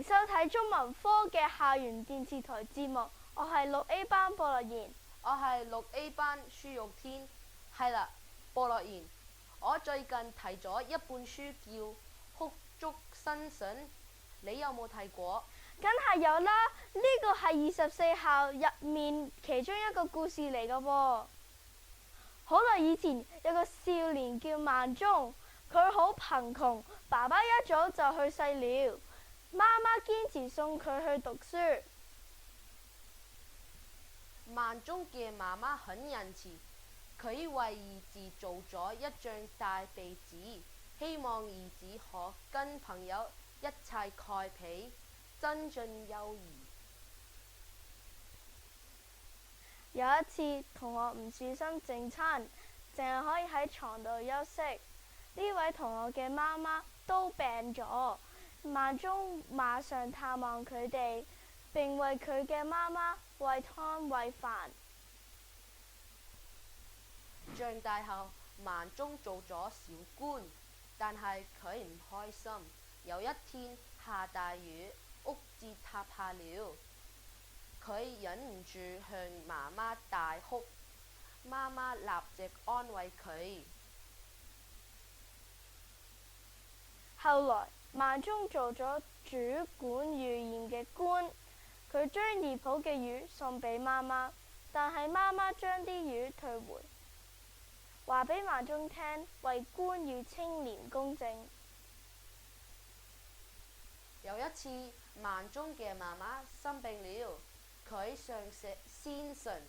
迎收睇中文科嘅校園電視台節目，我係6A 班播樂妍。我係6A 班舒玉天。係啦，播樂妍，我最近睇咗一本書叫《哭竹新筍》，你有冇睇過？梗係有啦，呢個係24校入面其中一個故事嚟㗎喎。好耐以前有個少年叫萬中，佢好貧窮，爸爸一早就去世了，媽媽堅持送佢去讀書。萬中嘅媽媽很仁慈，佢為兒子做咗一張大被子，希望兒子可跟朋友一齊蓋被，增進友誼。有一次，同學唔小心整親，淨係可以喺床度休息。呢位同學嘅媽媽都病咗，萬中馬上探望佢哋，並為佢嘅媽媽餵湯餵飯。長大後，萬中做咗小官，但係佢唔開心。有一天下大雨，屋子塌下了，佢忍唔住向媽媽大哭，媽媽立即安慰佢。後來萬中做咗主管魚園嘅官，佢將離譜嘅魚送俾媽媽，但係媽媽將啲魚退回，話俾萬中聽，為官要清廉公正。有一次，萬中嘅媽媽生病了，佢上仙船，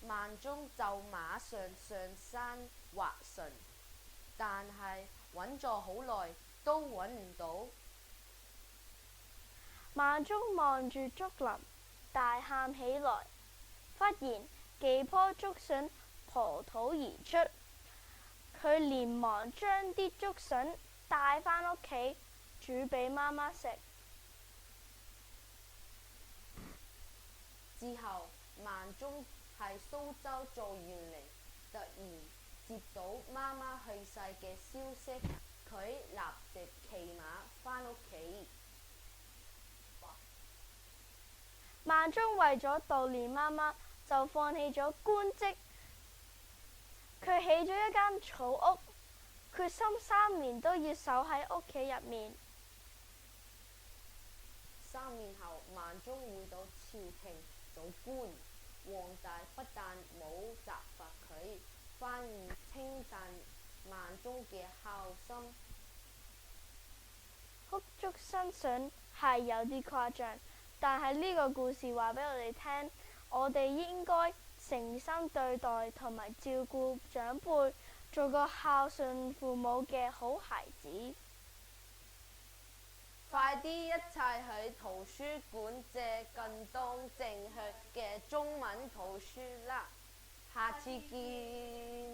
萬中就馬上上山划船，但係揾咗好耐都揾唔到。萬中望住竹林，大喊起來。忽然幾棵竹筍破土而出，佢連忙將啲竹筍帶返屋企煮俾媽媽食。之後，萬中喺蘇州做園吏，突然接到媽媽去世嘅消息，佢立即騎馬返屋企。萬中為咗悼念媽媽，就放棄咗官職，佢起咗一間草屋，決心3年都要守喺屋企入面。3年後，萬中回到朝廷做官，皇帝不但冇責罰佢，反而稱讚萬中嘅孝心。哭竹新筍係有啲誇張，但係呢個故事話俾我哋聽，我哋應該誠心對待同埋照顧長輩，做個孝順父母嘅好孩子。快啲一齊去圖書館借更多正向嘅中文圖書啦！下次見。